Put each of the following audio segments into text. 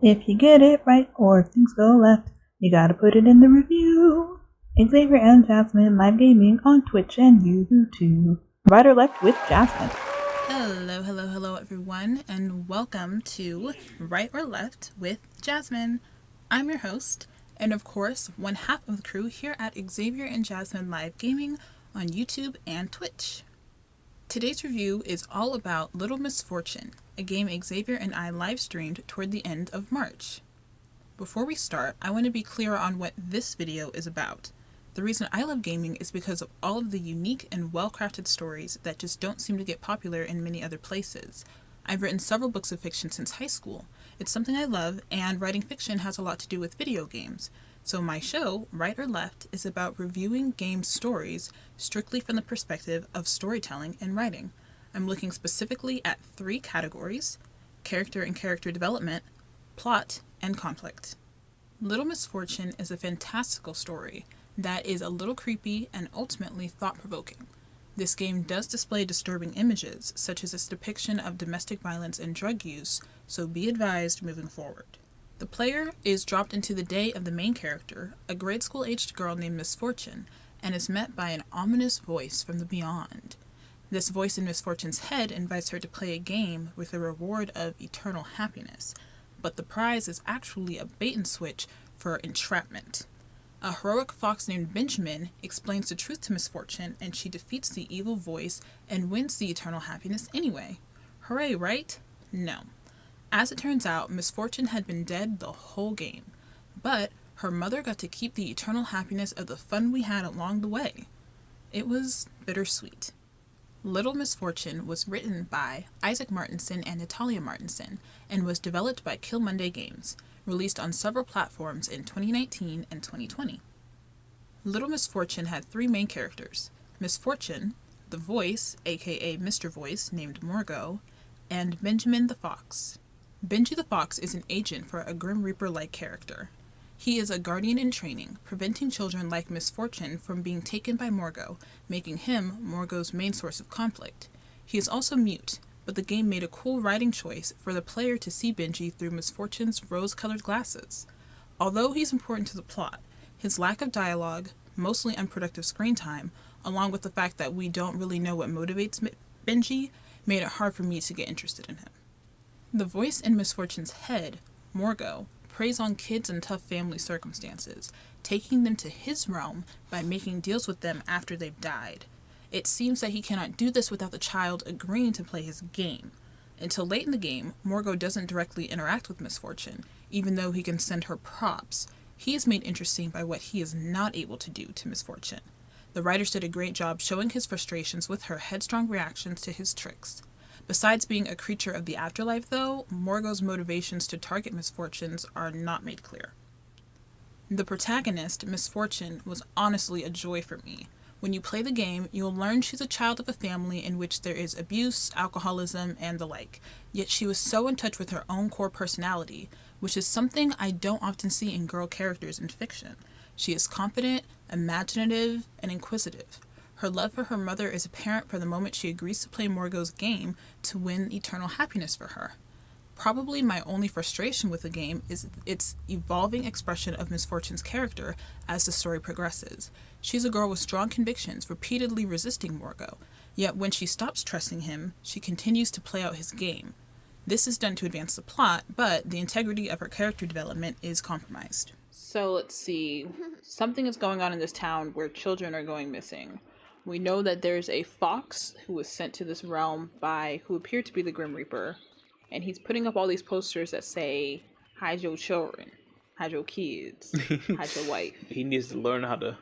If you get it right or things go left, you gotta put it in the review. Xavier and Jasmine live gaming on Twitch and YouTube. Right or left with Jasmine. Hello everyone, and welcome to Right or Left with Jasmine. I'm your host, and of course, one half of the crew here at Xavier and Jasmine Live Gaming on YouTube and Twitch. Today's review is all about Little Misfortune, a game Xavier and I live streamed toward the end of March. Before we start, I want to be clear on what this video is about. The reason I love gaming is because of all of the unique and well-crafted stories that just don't seem to get popular in many other places. I've written several books of fiction since high school. It's something I love, and writing fiction has a lot to do with video games. So my show, Right or Left, is about reviewing game stories strictly from the perspective of storytelling and writing. I'm looking specifically at 3 categories: character and character development, plot, and conflict. Little Misfortune is a fantastical story that is a little creepy and ultimately thought-provoking. This game does display disturbing images, such as its depiction of domestic violence and drug use, so be advised moving forward. The player is dropped into the day of the main character, a grade school-aged girl named Misfortune, and is met by an ominous voice from the beyond. This voice in Misfortune's head invites her to play a game with a reward of eternal happiness, but the prize is actually a bait-and-switch for entrapment. A heroic fox named Benjamin explains the truth to Misfortune, and she defeats the evil voice and wins the eternal happiness anyway. Hooray, right? No. As it turns out, Misfortune had been dead the whole game, but her mother got to keep the eternal happiness of the fun we had along the way. It was bittersweet. Little Misfortune was written by Isaac Martinson and Natalia Martinson and was developed by Killmonday Games, released on several platforms in 2019 and 2020. Little Misfortune had 3 main characters: Misfortune, the voice, aka Mr. Voice, named Morgo, and Benjamin the Fox. Benji the Fox is an agent for a Grim Reaper-like character. He is a guardian in training, preventing children like Misfortune from being taken by Morgo, making him Morgo's main source of conflict. He is also mute, but the game made a cool writing choice for the player to see Benji through Misfortune's rose-colored glasses. Although he's important to the plot, his lack of dialogue, mostly unproductive screen time, along with the fact that we don't really know what motivates Benji, made it hard for me to get interested in him. The voice in Misfortune's head, Morgo, preys on kids in tough family circumstances, taking them to his realm by making deals with them after they've died. It seems that he cannot do this without the child agreeing to play his game. Until late in the game, Morgo doesn't directly interact with Misfortune, even though he can send her props. He is made interesting by what he is not able to do to Misfortune. The writers did a great job showing his frustrations with her headstrong reactions to his tricks. Besides being a creature of the afterlife, though, Morgo's motivations to target Misfortunes are not made clear. The protagonist, Misfortune, was honestly a joy for me. When you play the game, you'll learn she's a child of a family in which there is abuse, alcoholism, and the like, yet she was so in touch with her own core personality, which is something I don't often see in girl characters in fiction. She is confident, imaginative, and inquisitive. Her love for her mother is apparent from the moment she agrees to play Morgo's game to win eternal happiness for her. Probably my only frustration with the game is its evolving expression of Misfortune's character as the story progresses. She's a girl with strong convictions, repeatedly resisting Morgo, yet when she stops trusting him, she continues to play out his game. This is done to advance the plot, but the integrity of her character development is compromised. So let's see. Something is going on in this town where children are going missing. We know that there's a fox who was sent to this realm by who appeared to be the Grim Reaper, and he's putting up all these posters that say, "Hide your children, hide your kids, hide your wife." He needs to learn how to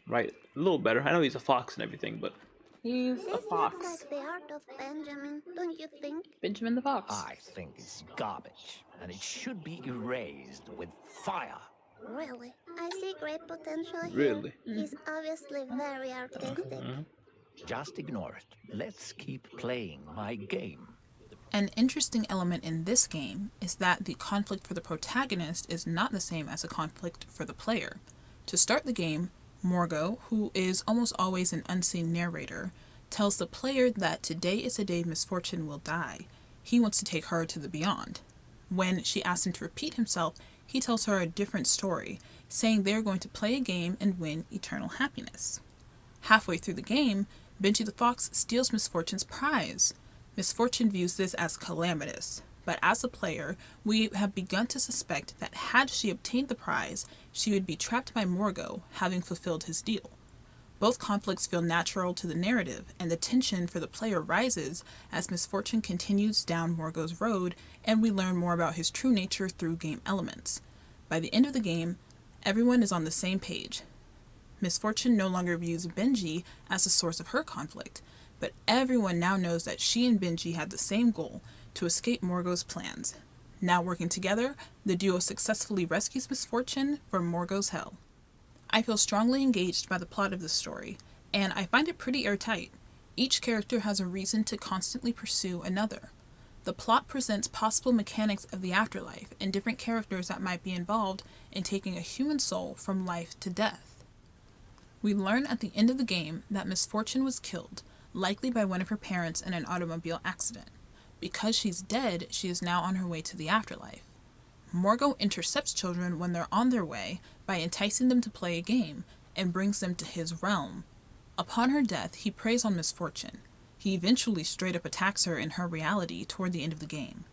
write a little better. I know he's a fox and everything, but He's a fox. Like the art of Benjamin, don't you think? Benjamin the Fox. I think it's garbage, and it should be erased with fire. Really? I see great potential here. Really? He's obviously very artistic. Just ignore it. Let's keep playing my game. An interesting element in this game is that the conflict for the protagonist is not the same as a conflict for the player. To start the game, Morgo, who is almost always an unseen narrator, tells the player that today is the day Misfortune will die. He wants to take her to the beyond. When she asks him to repeat himself, he tells her a different story, saying they're going to play a game and win eternal happiness. Halfway through the game, Benji the Fox steals Misfortune's prize. Misfortune views this as calamitous, but as a player, we have begun to suspect that had she obtained the prize, she would be trapped by Morgo, having fulfilled his deal. Both conflicts feel natural to the narrative, and the tension for the player rises as Misfortune continues down Morgo's road, and we learn more about his true nature through game elements. By the end of the game, everyone is on the same page. Misfortune no longer views Benji as the source of her conflict, but everyone now knows that she and Benji had the same goal, to escape Morgo's plans. Now working together, the duo successfully rescues Misfortune from Morgo's hell. I feel strongly engaged by the plot of this story, and I find it pretty airtight. Each character has a reason to constantly pursue another. The plot presents possible mechanics of the afterlife and different characters that might be involved in taking a human soul from life to death. We learn at the end of the game that Misfortune was killed, likely by one of her parents in an automobile accident. Because she's dead, she is now on her way to the afterlife. Morgo intercepts children when they're on their way by enticing them to play a game and brings them to his realm. Upon her death, he preys on Misfortune. He eventually straight up attacks her in her reality toward the end of the game.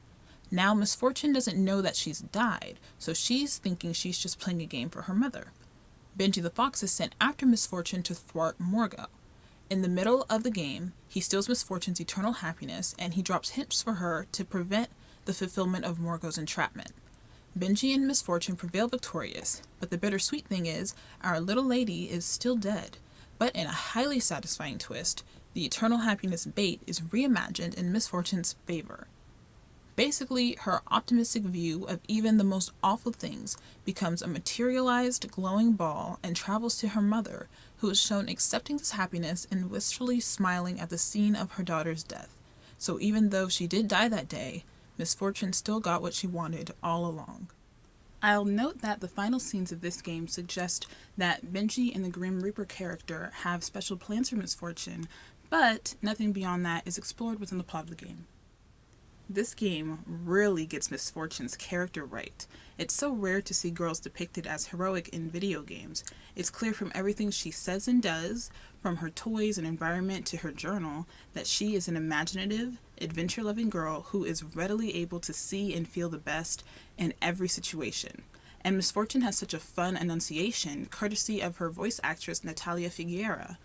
Now Misfortune doesn't know that she's died, so she's thinking she's just playing a game for her mother. Benji the Fox is sent after Misfortune to thwart Morgo. In the middle of the game, he steals Misfortune's eternal happiness and he drops hints for her to prevent the fulfillment of Morgo's entrapment. Benji and Misfortune prevail victorious, but the bittersweet thing is, our little lady is still dead. But in a highly satisfying twist, the eternal happiness bait is reimagined in Misfortune's favor. Basically, her optimistic view of even the most awful things becomes a materialized, glowing ball and travels to her mother, who is shown accepting this happiness and wistfully smiling at the scene of her daughter's death. So even though she did die that day, Misfortune still got what she wanted all along. I'll note that the final scenes of this game suggest that Benji and the Grim Reaper character have special plans for Misfortune, but nothing beyond that is explored within the plot of the game. This game really gets Misfortune's character right. It's so rare to see girls depicted as heroic in video games. It's clear from everything she says and does, from her toys and environment to her journal, that she is an imaginative, adventure-loving girl who is readily able to see and feel the best in every situation. And Misfortune has such a fun enunciation, courtesy of her voice actress Natalia Figueira.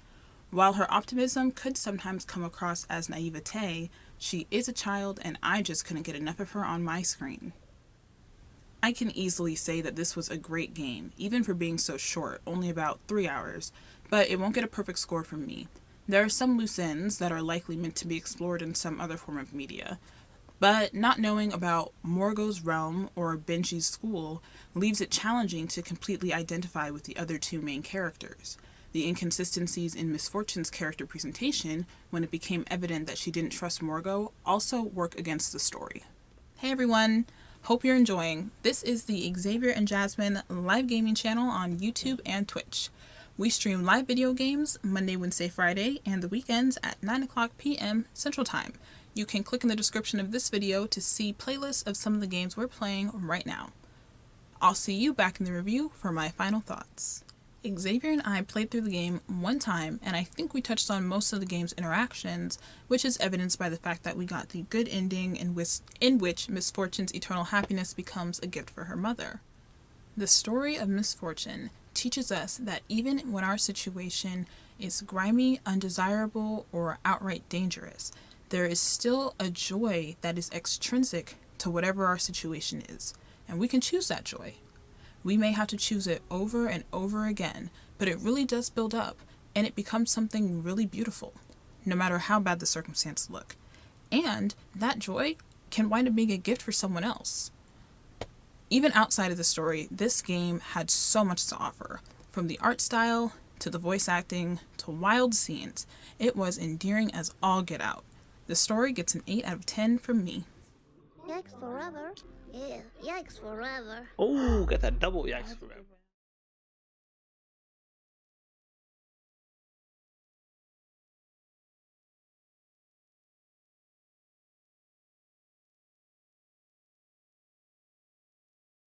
While her optimism could sometimes come across as naivete, she is a child and I just couldn't get enough of her on my screen. I can easily say that this was a great game, even for being so short, only about 3 hours, but it won't get a perfect score from me. There are some loose ends that are likely meant to be explored in some other form of media, but not knowing about Morgo's realm or Benji's school leaves it challenging to completely identify with the other two main characters. The inconsistencies in Misfortune's character presentation, when it became evident that she didn't trust Morgo, also work against the story. Hey everyone! Hope you're enjoying. This is the Xavier and Jasmine live gaming channel on YouTube and Twitch. We stream live video games Monday, Wednesday, Friday, and the weekends at 9:00 p.m. Central Time. You can click in the description of this video to see playlists of some of the games we're playing right now. I'll see you back in the review for my final thoughts. Xavier and I played through the game one time, and I think we touched on most of the game's interactions, which is evidenced by the fact that we got the good ending in which Misfortune's eternal happiness becomes a gift for her mother. The story of Misfortune teaches us that even when our situation is grimy, undesirable, or outright dangerous, there is still a joy that is extrinsic to whatever our situation is, and we can choose that joy. We may have to choose it over and over again, but it really does build up, and it becomes something really beautiful, no matter how bad the circumstances look. And that joy can wind up being a gift for someone else. Even outside of the story, this game had so much to offer. From the art style, to the voice acting, to wild scenes, it was endearing as all get out. The story gets an 8 out of 10 from me. Yikes forever. Yeah, yikes forever. Oh, got that double yikes forever.